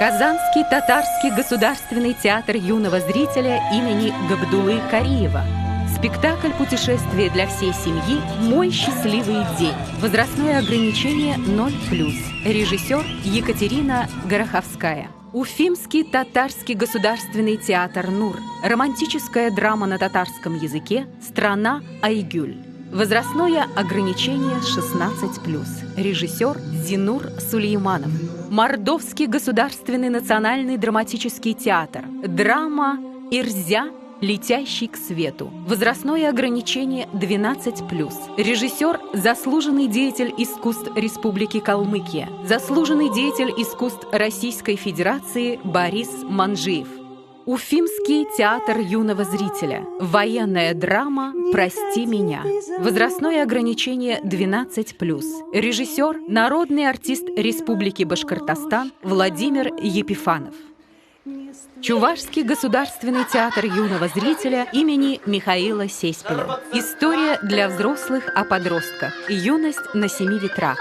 Казанский татарский государственный театр юного зрителя имени Габдуллы Кариева. Спектакль «Путешествие для всей семьи. Мой счастливый день». Возрастное ограничение 0+. Режиссер Екатерина Гороховская. Уфимский татарский государственный театр «Нур». Романтическая драма на татарском языке «Страна Айгюль». Возрастное ограничение 16+. Режиссер Зинур Сулейманов. Мордовский государственный национальный драматический театр. Драма «Ирзя. Летящий к свету». Возрастное ограничение 12+. Режиссер заслуженный деятель искусств Республики Калмыкия. Заслуженный деятель искусств Российской Федерации Борис Манжиев. Уфимский театр юного зрителя. Военная драма «Прости меня». Возрастное ограничение 12+. Режиссер народный артист Республики Башкортостан Владимир Епифанов. Чувашский государственный театр юного зрителя имени Михаила Сеспеля. История для взрослых о подростках. Юность на 7 ветрах.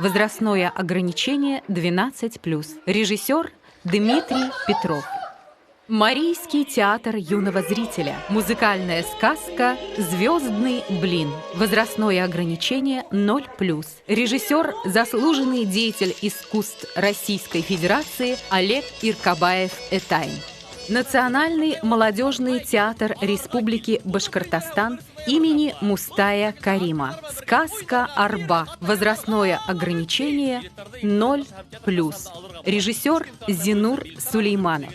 Возрастное ограничение 12+. Режиссер Дмитрий Петров. Марийский театр юного зрителя. Музыкальная сказка «Звездный блин». Возрастное ограничение 0+. Режиссер заслуженный деятель искусств Российской Федерации Олег Иркабаев-Этайн. Национальный молодежный театр Республики Башкортостан имени Мустая Карима. Сказка «Арба». Возрастное ограничение 0+. Режиссер Зинур Сулейманов.